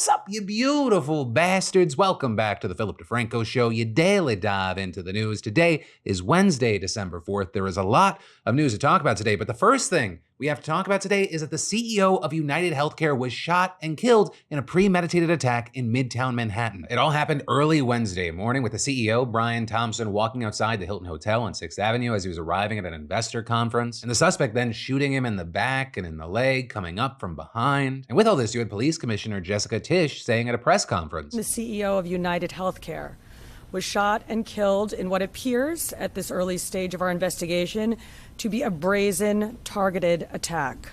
Sup, you beautiful bastards. Welcome back to the Philip DeFranco Show, your daily dive into the news. Today is Wednesday, December 4th. There is a lot of news to talk about today, but the first thing we have to talk about today is that the CEO of UnitedHealthcare was shot and killed in a premeditated attack in Midtown Manhattan. It all happened early Wednesday morning with the CEO, Brian Thompson, walking outside the Hilton Hotel on 6th Avenue as he was arriving at an investor conference, and the suspect then shooting him in the back and in the leg, coming up from behind. And with all this, you had Police Commissioner Jessica Tisch saying at a press conference, the CEO of UnitedHealthcare was shot and killed in what appears, at this early stage of our investigation, to be a brazen, targeted attack.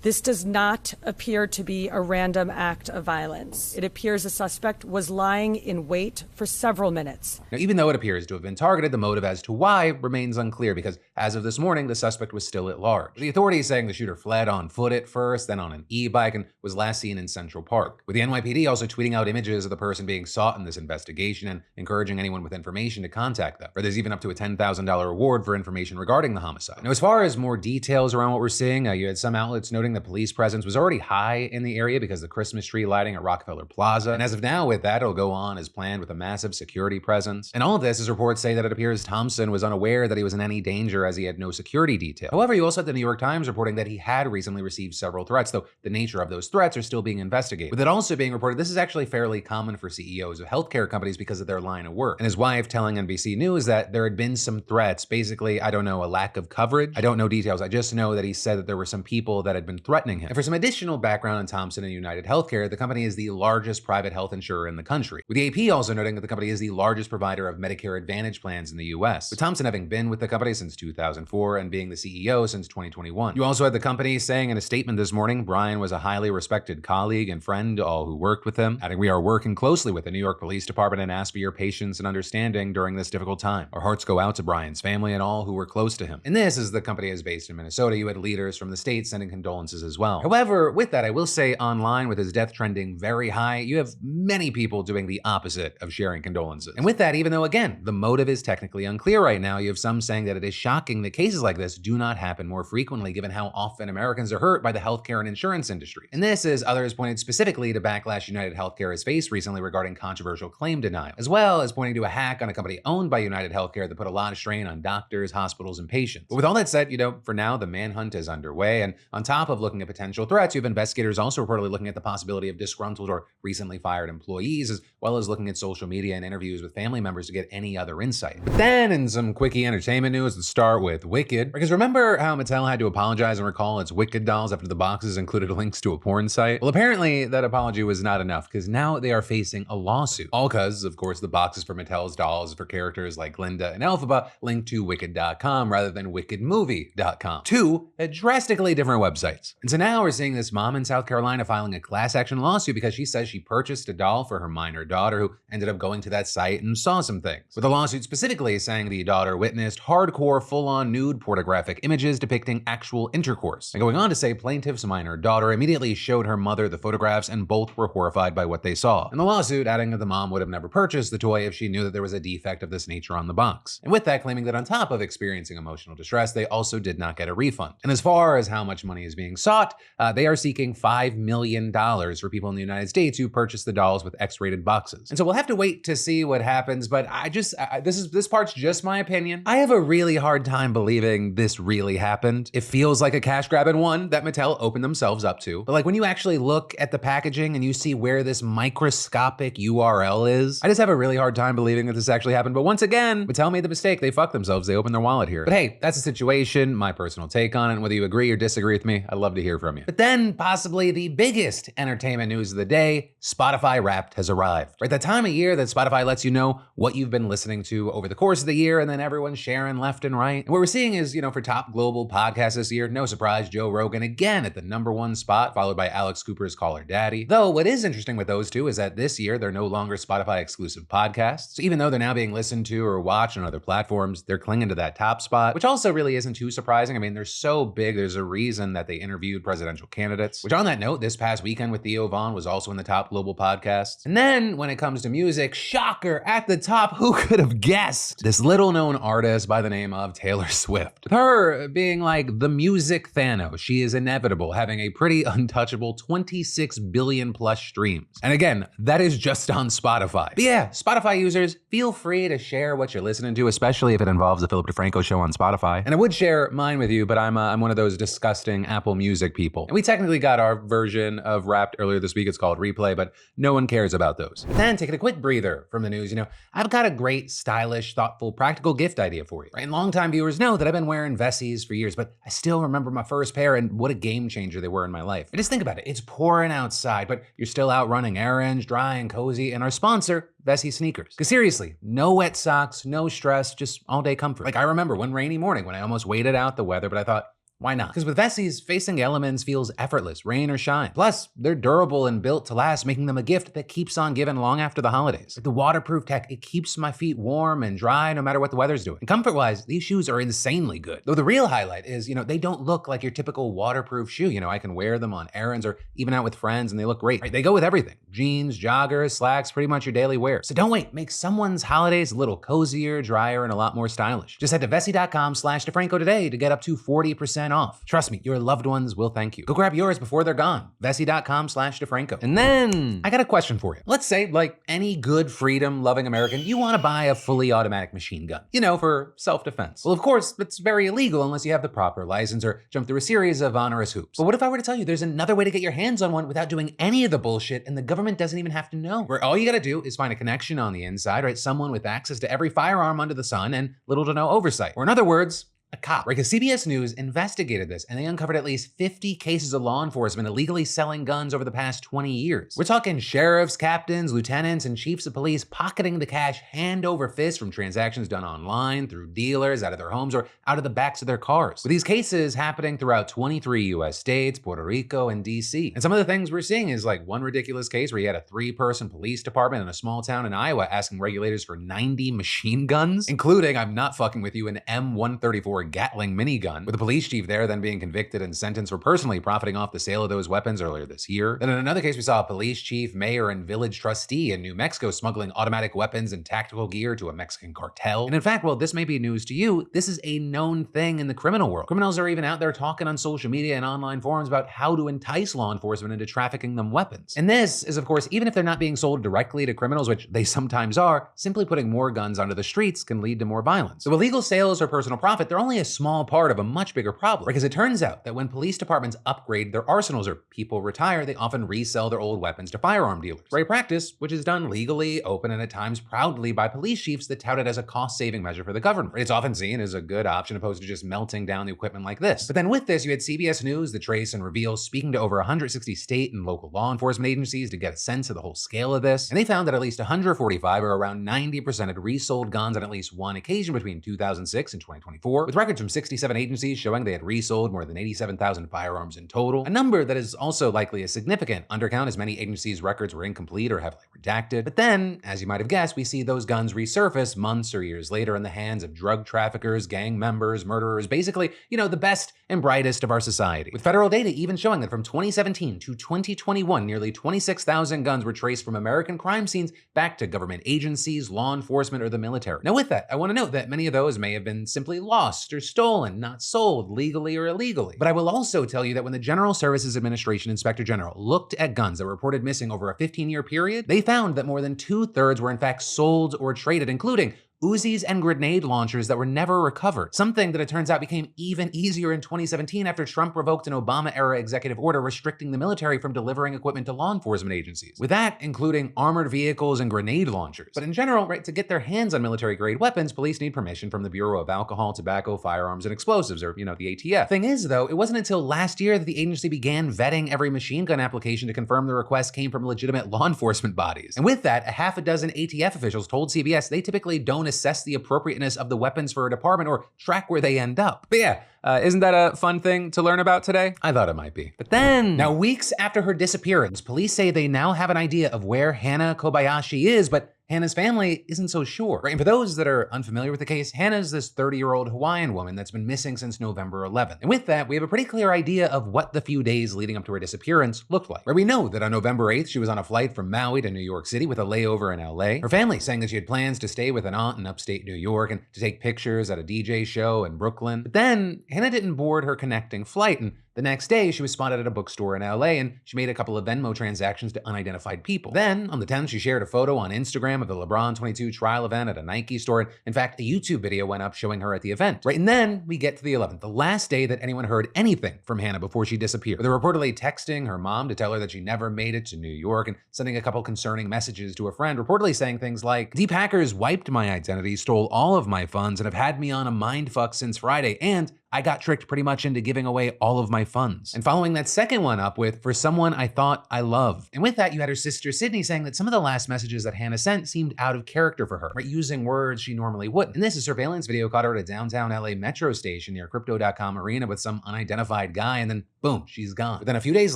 This does not appear to be a random act of violence. It appears the suspect was lying in wait for several minutes. Now, even though it appears to have been targeted, the motive as to why remains unclear because as of this morning, the suspect was still at large. The authorities saying the shooter fled on foot at first, then on an e-bike, and was last seen in Central Park. With the NYPD also tweeting out images of the person being sought in this investigation and encouraging anyone with information to contact them. Or there's even up to a $10,000 reward for information regarding the homicide. Now, as far as more details around what we're seeing, you had some outlets noting the police presence was already high in the area because of the Christmas tree lighting at Rockefeller Plaza. And as of now, with that, it'll go on as planned with a massive security presence. And all of this, as reports say, that it appears Thompson was unaware that he was in any danger as he had no security detail. However, you also had the New York Times reporting that he had recently received several threats, though the nature of those threats are still being investigated. With it also being reported, this is actually fairly common for CEOs of healthcare companies because of their line of work. And his wife telling NBC News that there had been some threats, basically, I don't know, a lack of coverage. I don't know details. I just know that he said that there were some people that had been threatening him. And for some additional background on Thompson and UnitedHealthcare, the company is the largest private health insurer in the country, with the AP also noting that the company is the largest provider of Medicare Advantage plans in the US, with Thompson having been with the company since 2004 and being the CEO since 2021. You also had the company saying in a statement this morning, Brian was a highly respected colleague and friend to all who worked with him, adding, "We are working closely with the New York Police Department and ask for your patience and understanding during this difficult time. Our hearts go out to Brian's family and all who were close to him." And this, as the company is based in Minnesota, you had leaders from the state sending condolences as well. However, with that, I will say online, with his death trending very high, you have many people doing the opposite of sharing condolences. And with that, even though, again, the motive is technically unclear right now, you have some saying that it is shocking that cases like this do not happen more frequently, given how often Americans are hurt by the healthcare and insurance industry. And this, as others pointed specifically to backlash UnitedHealthcare has faced recently regarding controversial claim denial, as well as pointing to a hack on a company owned by UnitedHealthcare that put a lot of strain on doctors, hospitals, and patients. But with all that said, for now, the manhunt is underway, and on top of looking at potential threats, you have investigators also reportedly looking at the possibility of disgruntled or recently fired employees, as well as looking at social media and interviews with family members to get any other insight. But then, in some quickie entertainment news, let's start with Wicked. Because remember how Mattel had to apologize and recall its Wicked dolls after the boxes included links to a porn site? Well, apparently that apology was not enough, because now they are facing a lawsuit. All because, of course, the boxes for Mattel's dolls for characters like Glinda and Elphaba linked to Wicked.com rather than WickedMovie.com. Two drastically different websites. And so now we're seeing this mom in South Carolina filing a class action lawsuit because she says she purchased a doll for her minor daughter who ended up going to that site and saw some things. With the lawsuit specifically saying the daughter witnessed hardcore full-on nude pornographic images depicting actual intercourse. And going on to say plaintiff's minor daughter immediately showed her mother the photographs and both were horrified by what they saw. And the lawsuit adding that the mom would have never purchased the toy if she knew that there was a defect of this nature on the box. And with that, claiming that on top of experiencing emotional distress, they also did not get a refund. And as far as how much money is being sought, they are seeking $5 million for people in the United States who purchase the dolls with X-rated boxes. And so we'll have to wait to see what happens, but this part's just my opinion. I have a really hard time believing this really happened. It feels like a cash grab and one that Mattel opened themselves up to. But like when you actually look at the packaging and you see where this microscopic URL is, I just have a really hard time believing that this actually happened. But once again, Mattel made the mistake. They fucked themselves. They opened their wallet here. But hey, that's the situation, my personal take on it. And whether you agree or disagree with me, I'd love to hear from you. But then possibly the biggest entertainment news of the day, Spotify Wrapped has arrived. Right, that time of year that Spotify lets you know what you've been listening to over the course of the year, and then everyone's sharing left and right. And what we're seeing is, for top global podcasts this year, no surprise, Joe Rogan again at the #1 spot, followed by Alex Cooper's Call Her Daddy. Though what is interesting with those two is that this year they're no longer Spotify exclusive podcasts. So even though they're now being listened to or watched on other platforms, they're clinging to that top spot, which also really isn't too surprising. I mean, they're so big, there's a reason that they interviewed presidential candidates. Which on that note, this past weekend with Theo Vaughn was also in the top global podcasts. And then when it comes to music, shocker, at the top, who could have guessed? This little known artist by the name of Taylor Swift. With her being like the music Thanos, she is inevitable, having a pretty untouchable 26 billion plus streams. And again, that is just on Spotify. But yeah, Spotify users, feel free to share what you're listening to, especially if it involves the Philip DeFranco show on Spotify. And I would share mine with you, but I'm one of those disgusting Apple Music people. And we technically got our version of Wrapped earlier this week. It's called Replay, but no one cares about those. Then taking a quick breather from the news, I've got a great, stylish, thoughtful, practical gift idea for you. Right? And longtime viewers know that I've been wearing Vessis for years, but I still remember my first pair and what a game changer they were in my life. And just think about it. It's pouring outside, but you're still out running errands, dry and cozy, and our sponsor, Vessi sneakers. Because seriously, no wet socks, no stress, just all day comfort. Like I remember one rainy morning when I almost waited out the weather, but I thought, why not? Because with Vessis, facing elements feels effortless, rain or shine. Plus, they're durable and built to last, making them a gift that keeps on giving long after the holidays. Like the waterproof tech, it keeps my feet warm and dry no matter what the weather's doing. And comfort-wise, these shoes are insanely good. Though the real highlight is, they don't look like your typical waterproof shoe. I can wear them on errands or even out with friends and they look great. Right? They go with everything. Jeans, joggers, slacks, pretty much your daily wear. So don't wait, make someone's holidays a little cozier, drier, and a lot more stylish. Just head to Vessi.com/DeFranco today to get up to 40% off. Trust me, your loved ones will thank you. Go grab yours before they're gone. Vessi.com/DeFranco. And then I got a question for you. Let's say, like any good freedom-loving American, you want to buy a fully automatic machine gun, for self-defense. Well, of course, that's very illegal unless you have the proper license or jump through a series of onerous hoops. But what if I were to tell you there's another way to get your hands on one without doing any of the bullshit and the government doesn't even have to know? Where all you gotta do is find a connection on the inside, right? Someone with access to every firearm under the sun and little to no oversight. Or in other words, a cop. Right? Because CBS News investigated this and they uncovered at least 50 cases of law enforcement illegally selling guns over the past 20 years. We're talking sheriffs, captains, lieutenants, and chiefs of police pocketing the cash hand over fist from transactions done online, through dealers, out of their homes, or out of the backs of their cars. With these cases happening throughout 23 US states, Puerto Rico, and DC. And some of the things we're seeing is like one ridiculous case where you had a 3-person police department in a small town in Iowa asking regulators for 90 machine guns, including, I'm not fucking with you, an M134 Gatling minigun, with the police chief there then being convicted and sentenced for personally profiting off the sale of those weapons earlier this year. Then in another case, we saw a police chief, mayor, and village trustee in New Mexico smuggling automatic weapons and tactical gear to a Mexican cartel. And in fact, while this may be news to you, this is a known thing in the criminal world. Criminals are even out there talking on social media and online forums about how to entice law enforcement into trafficking them weapons. And this is, of course, even if they're not being sold directly to criminals, which they sometimes are, simply putting more guns onto the streets can lead to more violence. So illegal sales or personal profit, they're only a small part of a much bigger problem, because it turns out that when police departments upgrade their arsenals or people retire, they often resell their old weapons to firearm dealers. Right practice, which is done legally, open, and at times proudly by police chiefs that tout it as a cost-saving measure for the government. It's often seen as a good option opposed to just melting down the equipment like this. But then with this, you had CBS News, The Trace, and Reveal speaking to over 160 state and local law enforcement agencies to get a sense of the whole scale of this. And they found that at least 145, or around 90%, had resold guns on at least one occasion between 2006 and 2024, with records from 67 agencies showing they had resold more than 87,000 firearms in total, a number that is also likely a significant undercount as many agencies' records were incomplete or heavily redacted. But then, as you might have guessed, we see those guns resurface months or years later in the hands of drug traffickers, gang members, murderers, basically, the best and brightest of our society. With federal data even showing that from 2017 to 2021, nearly 26,000 guns were traced from American crime scenes back to government agencies, law enforcement, or the military. Now with that, I want to note that many of those may have been simply lost or stolen, not sold legally or illegally. But I will also tell you that when the General Services Administration Inspector General looked at guns that were reported missing over a 15-year period, they found that more than 2/3 were in fact sold or traded, including Uzis and grenade launchers that were never recovered, something that it turns out became even easier in 2017 after Trump revoked an Obama-era executive order restricting the military from delivering equipment to law enforcement agencies, with that including armored vehicles and grenade launchers. But in general, right, to get their hands on military-grade weapons, police need permission from the Bureau of Alcohol, Tobacco, Firearms, and Explosives, or, the ATF. Thing is, though, it wasn't until last year that the agency began vetting every machine gun application to confirm the request came from legitimate law enforcement bodies. And with that, a half a dozen ATF officials told CBS they typically don't assess the appropriateness of the weapons for a department or track where they end up. But yeah, isn't that a fun thing to learn about today? I thought it might be. But then, now weeks after her disappearance, police say they now have an idea of where Hannah Kobayashi is, but Hannah's family isn't so sure. Right? And for those that are unfamiliar with the case, Hannah's this 30-year-old Hawaiian woman that's been missing since November 11th. And with that, we have a pretty clear idea of what the few days leading up to her disappearance looked like. Right? We know that on November 8th, she was on a flight from Maui to New York City with a layover in LA. Her family saying that she had plans to stay with an aunt in upstate New York and to take pictures at a DJ show in Brooklyn. But then Hannah didn't board her connecting flight, and the next day, she was spotted at a bookstore in LA, and she made a couple of Venmo transactions to unidentified people. Then, on the 10th, she shared a photo on Instagram of the LeBron 22 trial event at a Nike store. And in fact, a YouTube video went up showing her at the event. Right, and then we get to the 11th, the last day that anyone heard anything from Hannah before she disappeared. They're reportedly texting her mom to tell her that she never made it to New York and sending a couple concerning messages to a friend, reportedly saying things like, "Deep hackers wiped my identity, stole all of my funds, and have had me on a mindfuck since Friday, and I got tricked pretty much into giving away all of my funds." And following that second one up with, "For someone I thought I loved." And with that, you had her sister Sydney saying that some of the last messages that Hannah sent seemed out of character for her, right? Using words she normally wouldn't. And this, a surveillance video caught her at a downtown LA metro station near Crypto.com arena with some unidentified guy, and then boom, she's gone. But then a few days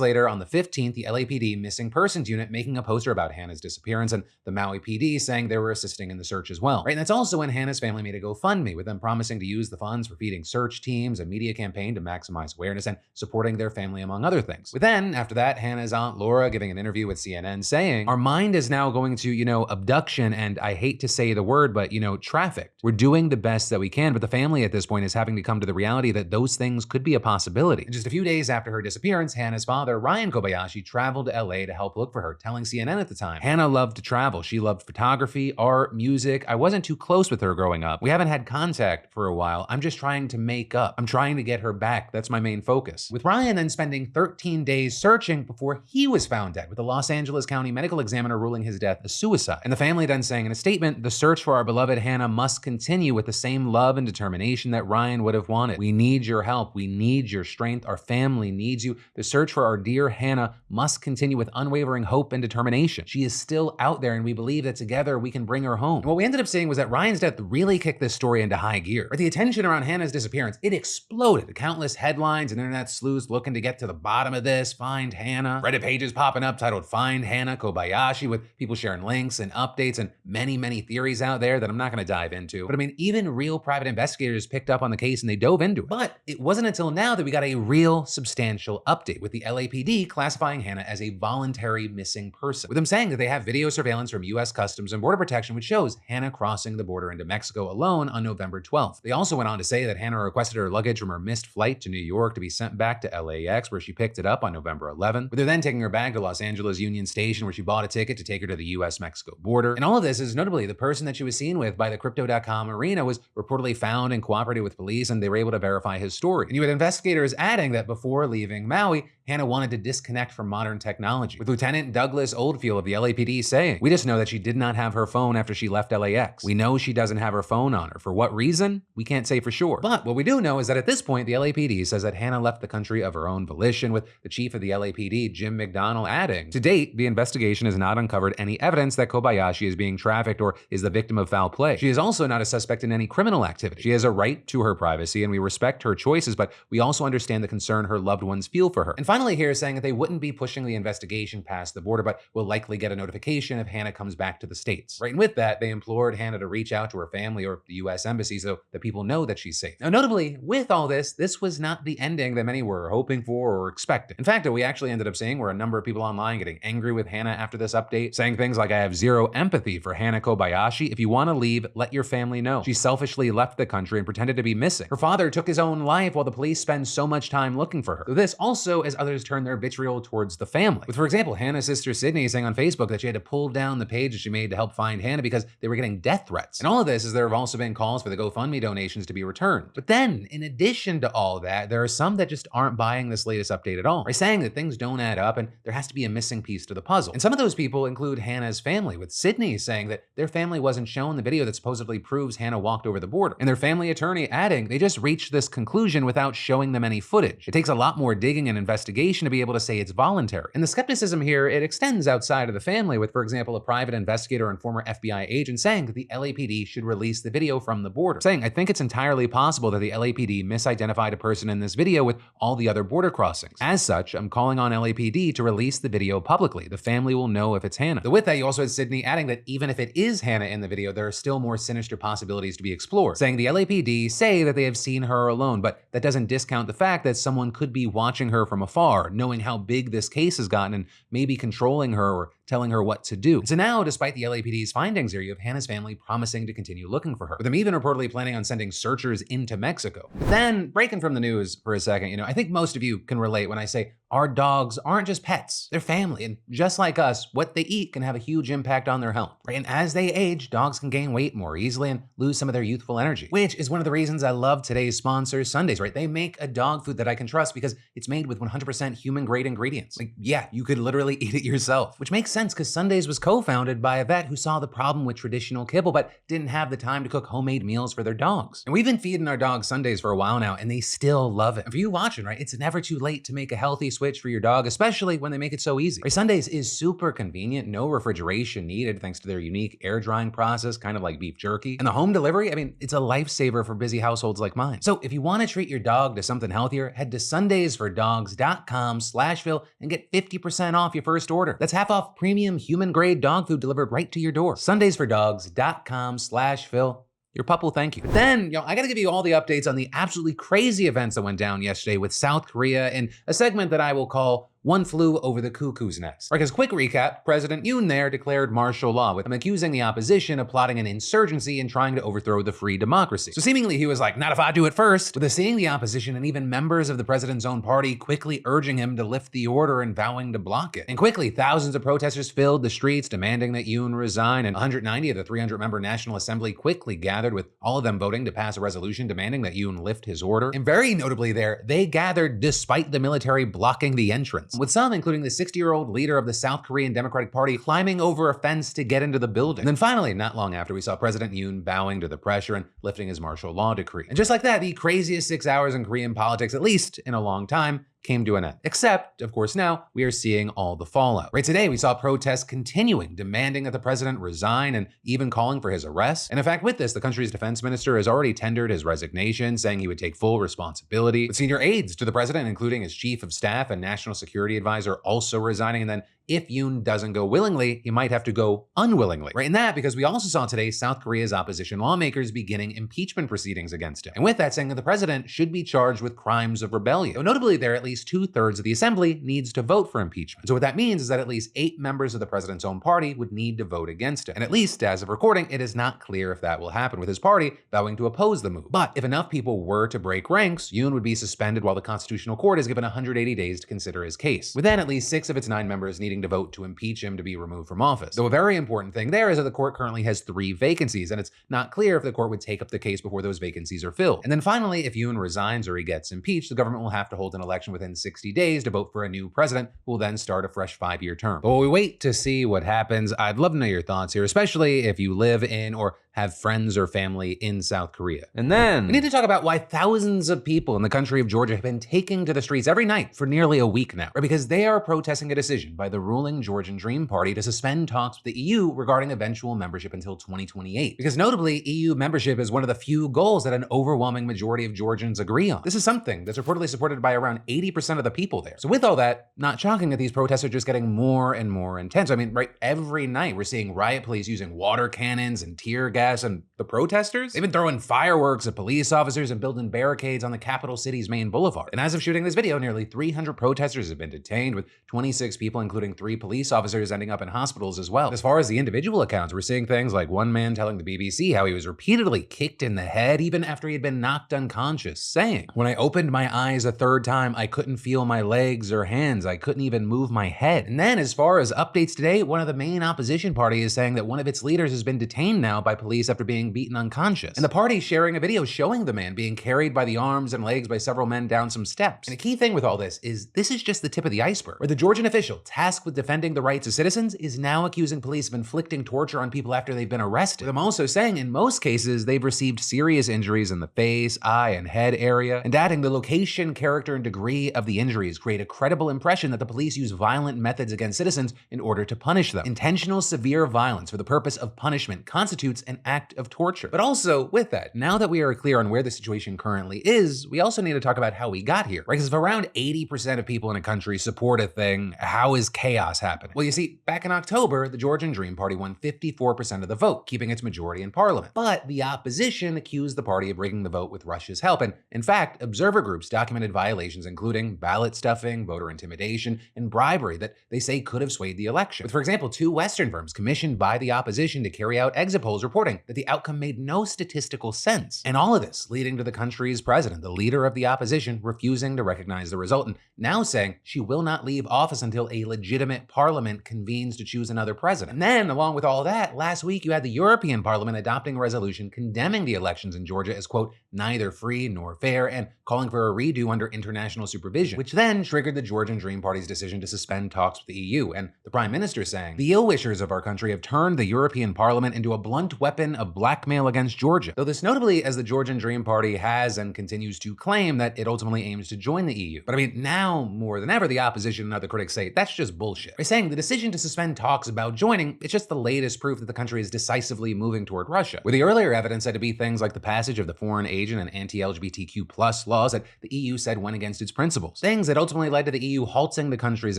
later, on the 15th, the LAPD missing persons unit making a poster about Hannah's disappearance, and the Maui PD saying they were assisting in the search as well. Right? And that's also when Hannah's family made a GoFundMe, with them promising to use the funds for feeding search teams, a media campaign to maximize awareness, and supporting their family, among other things. But then, after that, Hannah's aunt Laura giving an interview with CNN saying, "Our mind is now going to, abduction, and I hate to say the word, but, trafficked. We're doing the best that we can, but the family at this point is having to come to the reality that those things could be a possibility." And just a few days after her disappearance, Hannah's father, Ryan Kobayashi, traveled to LA to help look for her, telling CNN at the time, "Hannah loved to travel. She loved photography, art, music. I wasn't too close with her growing up. We haven't had contact for a while. I'm just trying to make up. I'm trying to get her back. That's my main focus." With Ryan then spending 13 days searching before he was found dead, with the Los Angeles County medical examiner ruling his death a suicide. And the family then saying in a statement, "The search for our beloved Hannah must continue with the same love and determination that Ryan would have wanted. We need your help. We need your strength. Our family needs you. The search for our dear Hannah must continue with unwavering hope and determination. She is still out there, and we believe that together we can bring her home." And what we ended up seeing was that Ryan's death really kicked this story into high gear. The attention around Hannah's disappearance, it exploded. Countless headlines and internet sleuths looking to get to the bottom of this. Find Hannah. Reddit pages popping up titled "Find Hannah Kobayashi," with people sharing links and updates and many, many theories out there that I'm not going to dive into. But even real private investigators picked up on the case and they dove into it. But it wasn't until now that we got a real substantial update, with the LAPD classifying Hannah as a voluntary missing person, with them saying that they have video surveillance from US Customs and Border Protection which shows Hannah crossing the border into Mexico alone on November 12th. They also went on to say that Hannah requested her luggage from her missed flight to New York to be sent back to LAX, where she picked it up on November 11th, with her then taking her bag to Los Angeles Union Station, where she bought a ticket to take her to the US-Mexico border. And all of this is notably the person that she was seen with by the Crypto.com arena was reportedly found and cooperated with police, and they were able to verify his story. And you had investigators adding that before leaving Maui, Hannah wanted to disconnect from modern technology, with Lieutenant Douglas Oldfield of the LAPD saying, "We just know that she did not have her phone after she left LAX. We know she doesn't have her phone on her. For what reason? We can't say for sure. But what we do know is that at this point, the LAPD says that Hannah left the country of her own volition, with the chief of the LAPD, Jim McDonnell, adding, "To date, the investigation has not uncovered any evidence that Kobayashi is being trafficked or is the victim of foul play. She is also not a suspect in any criminal activity. She has a right to her privacy, and we respect her choices, but we also understand the concern her loved ones feel for her." And finally here is saying that they wouldn't be pushing the investigation past the border, but will likely get a notification if Hannah comes back to the States. Right, and with that, they implored Hannah to reach out to her family or the US Embassy so that people know that she's safe. Now, notably, with all this was not the ending that many were hoping for or expecting. In fact, what we actually ended up seeing were a number of people online getting angry with Hannah after this update, saying things like, "I have zero empathy for Hannah Kobayashi. If you want to leave, let your family know. She selfishly left the country and pretended to be missing. Her father took his own life while the police spend so much time looking for her." This also as others turn their vitriol towards the family, with, for example, Hannah's sister Sydney saying on Facebook that she had to pull down the page that she made to help find Hannah because they were getting death threats. And all of this is there have also been calls for the GoFundMe donations to be returned. But then, in addition to all that, there are some that just aren't buying this latest update at all, right? Saying that things don't add up and there has to be a missing piece to the puzzle. And some of those people include Hannah's family, with Sydney saying that their family wasn't shown the video that supposedly proves Hannah walked over the border, and their family attorney adding they just reached this conclusion without showing them any footage. It takes a lot more digging and investigation investigation to be able to say it's voluntary. And the skepticism here, it extends outside of the family with, for example, a private investigator and former FBI agent saying that the LAPD should release the video from the border, saying, I think it's entirely possible that the LAPD misidentified a person in this video with all the other border crossings. As such, I'm calling on LAPD to release the video publicly. The family will know if it's Hannah. But with that, you also had Sydney adding that even if it is Hannah in the video, there are still more sinister possibilities to be explored, saying the LAPD say that they have seen her alone, but that doesn't discount the fact that someone could be watching her from afar, knowing how big this case has gotten and maybe controlling her or telling her what to do. So now, despite the LAPD's findings here, you have Hannah's family promising to continue looking for her, with them even reportedly planning on sending searchers into Mexico. But then, breaking from the news for a second, I think most of you can relate when I say our dogs aren't just pets, they're family. And just like us, what they eat can have a huge impact on their health, right? And as they age, dogs can gain weight more easily and lose some of their youthful energy, which is one of the reasons I love today's sponsor, Sundays, right? They make a dog food that I can trust because it's made with 100% human grade ingredients. Like, yeah, you could literally eat it yourself, which makes sense because Sundays was co-founded by a vet who saw the problem with traditional kibble, but didn't have the time to cook homemade meals for their dogs. And we've been feeding our dogs Sundays for a while now, and they still love it. And for you watching, right, it's never too late to make a healthy switch for your dog, especially when they make it so easy. Right, Sundays is super convenient, no refrigeration needed thanks to their unique air drying process, kind of like beef jerky. And the home delivery, it's a lifesaver for busy households like mine. So if you want to treat your dog to something healthier, head to sundaysfordogs.com/Phil and get 50% off your first order. That's half off premium human grade dog food delivered right to your door. sundaysfordogs.com/Phil. Your pup will thank you. But then, I gotta give you all the updates on the absolutely crazy events that went down yesterday with South Korea in a segment that I will call One Flew Over the Cuckoo's Nest. Right, because quick recap, President Yoon there declared martial law with him accusing the opposition of plotting an insurgency and trying to overthrow the free democracy. So seemingly he was like, not if I do it first, with seeing the opposition and even members of the president's own party quickly urging him to lift the order and vowing to block it. And quickly, thousands of protesters filled the streets demanding that Yoon resign, and 190 of the 300-member National Assembly quickly gathered, with all of them voting to pass a resolution demanding that Yoon lift his order. And very notably there, they gathered despite the military blocking the entrance, with some, including the 60-year-old leader of the South Korean Democratic Party, climbing over a fence to get into the building. And then finally, not long after, we saw President Yoon bowing to the pressure and lifting his martial law decree. And just like that, the craziest 6 hours in Korean politics, at least in a long time, came to an end. Except, of course, now we are seeing all the fallout. Right, today we saw protests continuing, demanding that the president resign and even calling for his arrest. And in fact, with this, the country's defense minister has already tendered his resignation, saying he would take full responsibility. With senior aides to the president, including his chief of staff and national security advisor, also resigning. And then if Yoon doesn't go willingly, he might have to go unwillingly. Right, and that because we also saw today South Korea's opposition lawmakers beginning impeachment proceedings against him. And with that, saying that the president should be charged with crimes of rebellion. So notably, there at least 2/3 of the assembly needs to vote for impeachment. So what that means is that at least 8 members of the president's own party would need to vote against it. And at least as of recording, it is not clear if that will happen, with his party vowing to oppose the move. But if enough people were to break ranks, Yoon would be suspended while the Constitutional Court is given 180 days to consider his case, with then at least 6 of its 9 members needing to vote to impeach him to be removed from office. Though a very important thing there is that the court currently has 3 vacancies, and it's not clear if the court would take up the case before those vacancies are filled. And then finally, if Yoon resigns or he gets impeached, the government will have to hold an election within 60 days to vote for a new president who will then start a fresh 5-year term. But while we wait to see what happens, I'd love to know your thoughts here, especially if you live in or have friends or family in South Korea. And then we need to talk about why thousands of people in the country of Georgia have been taking to the streets every night for nearly a week now, right? Because they are protesting a decision by the ruling Georgian Dream Party to suspend talks with the EU regarding eventual membership until 2028. Because notably, EU membership is one of the few goals that an overwhelming majority of Georgians agree on. This is something that's reportedly supported by around 80% of the people there. So with all that, not shocking that these protests are just getting more and more intense. Right, every night we're seeing riot police using water cannons and tear gas, and the protesters, they've been throwing fireworks at police officers and building barricades on the capital city's main boulevard. And as of shooting this video, nearly 300 protesters have been detained, with 26 people, including 3 police officers, ending up in hospitals as well. As far as the individual accounts, we're seeing things like one man telling the BBC how he was repeatedly kicked in the head even after he had been knocked unconscious, saying, "When I opened my eyes a 3rd time, I couldn't feel my legs or hands. I couldn't even move my head." And then as far as updates today, one of the main opposition parties is saying that one of its leaders has been detained now by police after being beaten unconscious. And the party sharing a video showing the man being carried by the arms and legs by several men down some steps. And a key thing with all this is just the tip of the iceberg, where the Georgian official tasked tasked with defending the rights of citizens, is now accusing police of inflicting torture on people after they've been arrested. With them also saying in most cases they've received serious injuries in the face, eye, and head area, and adding the location, character, and degree of the injuries create a credible impression that the police use violent methods against citizens in order to punish them. Intentional severe violence for the purpose of punishment constitutes an act of torture. But also, with that, now that we are clear on where the situation currently is, we also need to talk about how we got here, right? Because if around 80% of people in a country support a thing, how is chaos happening? Well, you see, back in October, the Georgian Dream Party won 54% of the vote, keeping its majority in parliament. But the opposition accused the party of rigging the vote with Russia's help, and in fact, observer groups documented violations including ballot stuffing, voter intimidation, and bribery that they say could have swayed the election. With, for example, 2 Western firms commissioned by the opposition to carry out exit polls reporting that the outcome made no statistical sense. And all of this leading to the country's president, the leader of the opposition, refusing to recognize the result and now saying she will not leave office until a legitimate parliament convenes to choose another president. And then, along with all that, last week you had the European Parliament adopting a resolution condemning the elections in Georgia as, quote, neither free nor fair, and calling for a redo under international supervision, which then triggered the Georgian Dream Party's decision to suspend talks with the EU, and the Prime Minister saying, the ill-wishers of our country have turned the European Parliament into a blunt weapon of blackmail against Georgia. Though this notably as the Georgian Dream Party has and continues to claim that it ultimately aims to join the EU. But I mean, now more than ever, the opposition and other critics say that's just bullshit. By saying the decision to suspend talks about joining, it's just the latest proof that the country is decisively moving toward Russia. With the earlier evidence said to be things like the passage of the foreign agent and anti-LGBTQ+ laws that the EU said went against its principles. Things that ultimately led to the EU halting the country's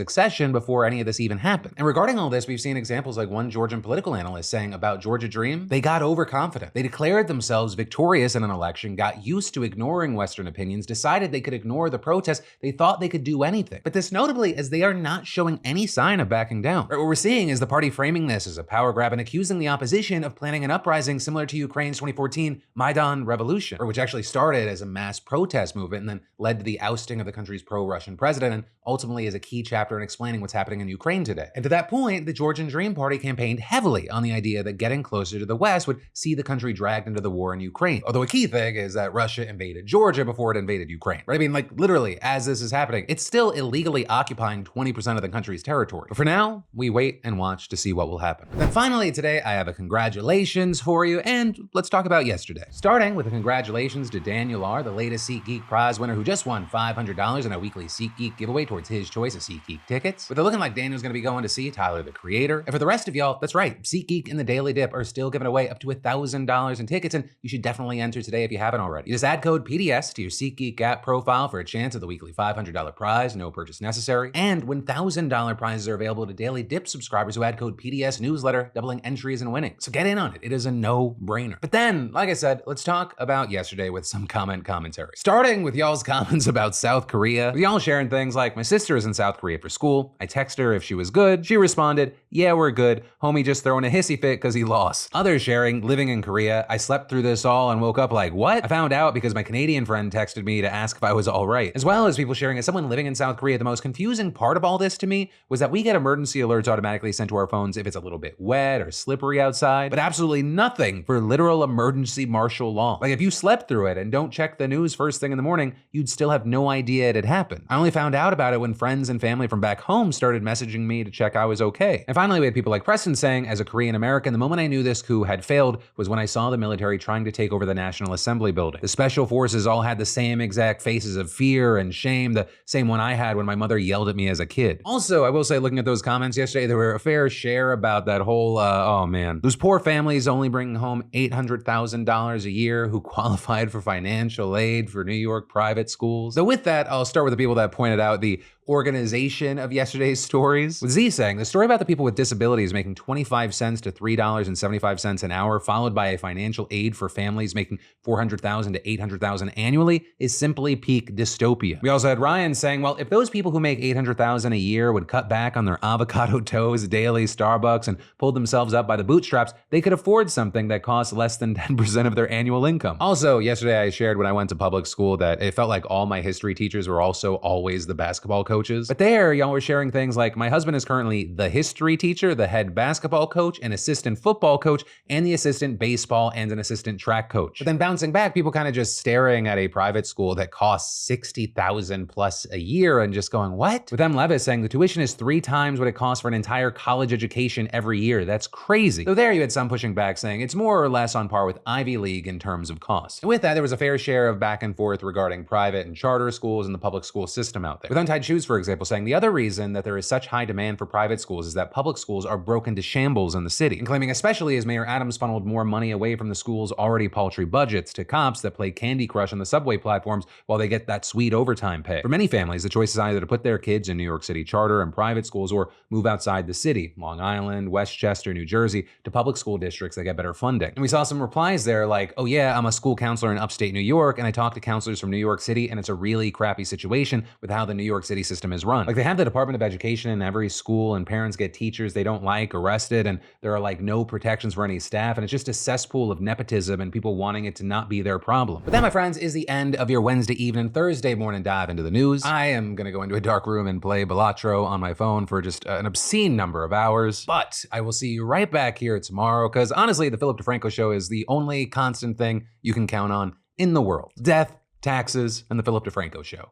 accession before any of this even happened. And regarding all this, we've seen examples like one Georgian political analyst saying about Georgia Dream, they got overconfident. They declared themselves victorious in an election, got used to ignoring Western opinions, decided they could ignore the protests, they thought they could do anything. But this notably as they are not showing any sign of backing down. What we're seeing is the party framing this as a power grab and accusing the opposition of planning an uprising similar to Ukraine's 2014 Maidan revolution, which actually started as a mass protest movement and then led to the ousting of the country's pro-Russian president and ultimately is a key chapter in explaining what's happening in Ukraine today. And to that point, the Georgian Dream Party campaigned heavily on the idea that getting closer to the West would see the country dragged into the war in Ukraine. Although a key thing is that Russia invaded Georgia before it invaded Ukraine, right? I mean, like literally, as this is happening, it's still illegally occupying 20% of the country's territory. But for now, we wait and watch to see what will happen. Then finally today, I have a congratulations for you, and let's talk about yesterday. Starting with a congratulations to Daniel R., the latest SeatGeek prize winner who just won $500 in a weekly SeatGeek giveaway towards his choice of SeatGeek tickets. But they're looking like Daniel's gonna be going to see Tyler, the Creator. And for the rest of y'all, that's right, SeatGeek and the Daily Dip are still giving away up to $1,000 in tickets, and you should definitely enter today if you haven't already. You just add code PDS to your SeatGeek app profile for a chance at the weekly $500 prize, no purchase necessary. And $1,000 prizes are available to Daily Dip subscribers who add code PDS newsletter, doubling entries and winning. So get in on it. It is a no-brainer. But then, like I said, let's talk about yesterday with some commentary. Starting with y'all's comments about South Korea, with y'all sharing things like, my sister is in South Korea for school. I text her if she was good. She responded, yeah, we're good. Homie just throwing a hissy fit because he lost. Others sharing, living in Korea. I slept through this all and woke up like, what? I found out because my Canadian friend texted me to ask if I was all right. As well as people sharing, as someone living in South Korea, the most confusing part of all this to me was that we get emergency alerts automatically sent to our phones if it's a little bit wet or slippery outside, but absolutely nothing for literal emergency martial law. Like if you slept through it and don't check the news first thing in the morning, you'd still have no idea it had happened. I only found out about it when friends and family from back home started messaging me to check I was okay. And finally, we had people like Preston saying, as a Korean American, the moment I knew this coup had failed was when I saw the military trying to take over the National Assembly building. The special forces all had the same exact faces of fear and shame, the same one I had when my mother yelled at me as a kid. Also, I will say, looking at those comments yesterday, there were a fair share about that whole, oh man, those poor families only bringing home $800,000 a year who qualified for financial aid for New York private schools. So with that, I'll start with the people that pointed out the organization of yesterday's stories. With Z saying, the story about the people with disabilities making 25 cents to $3.75 an hour, followed by a financial aid for families making 400,000 to 800,000 annually, is simply peak dystopia. We also had Ryan saying, well, if those people who make 800,000 a year would cut back on their avocado toast, daily Starbucks, and pulled themselves up by the bootstraps, they could afford something that costs less than 10% of their annual income. Also, yesterday I shared when I went to public school that it felt like all my history teachers were also always the basketball coach coaches. But there, y'all were sharing things like, my husband is currently the history teacher, the head basketball coach, an assistant football coach, and the assistant baseball and an assistant track coach. But then bouncing back, people kind of just staring at a private school that costs $60,000 plus a year and just going, what? With M. Levis saying the tuition is 3 times what it costs for an entire college education every year. That's crazy. So there you had some pushing back saying it's more or less on par with Ivy League in terms of cost. And with that, there was a fair share of back and forth regarding private and charter schools and the public school system out there. With Untied Shoes, for example, saying the other reason that there is such high demand for private schools is that public schools are broken to shambles in the city. And claiming especially as Mayor Adams funneled more money away from the school's already paltry budgets to cops that play Candy Crush on the subway platforms while they get that sweet overtime pay. For many families, the choice is either to put their kids in New York City charter and private schools or move outside the city, Long Island, Westchester, New Jersey, to public school districts that get better funding. And we saw some replies there like, oh yeah, I'm a school counselor in upstate New York and I talk to counselors from New York City and it's a really crappy situation with how the New York City system is run. Like they have the Department of Education in every school and parents get teachers they don't like arrested and there are like no protections for any staff and it's just a cesspool of nepotism and people wanting it to not be their problem. But that, my friends, is the end of your Wednesday evening, Thursday morning dive into the news. I am gonna go into a dark room and play Balatro on my phone for just an obscene number of hours, but I will see you right back here tomorrow because honestly, the Philip DeFranco show is the only constant thing you can count on in the world. Death, taxes, and the Philip DeFranco show.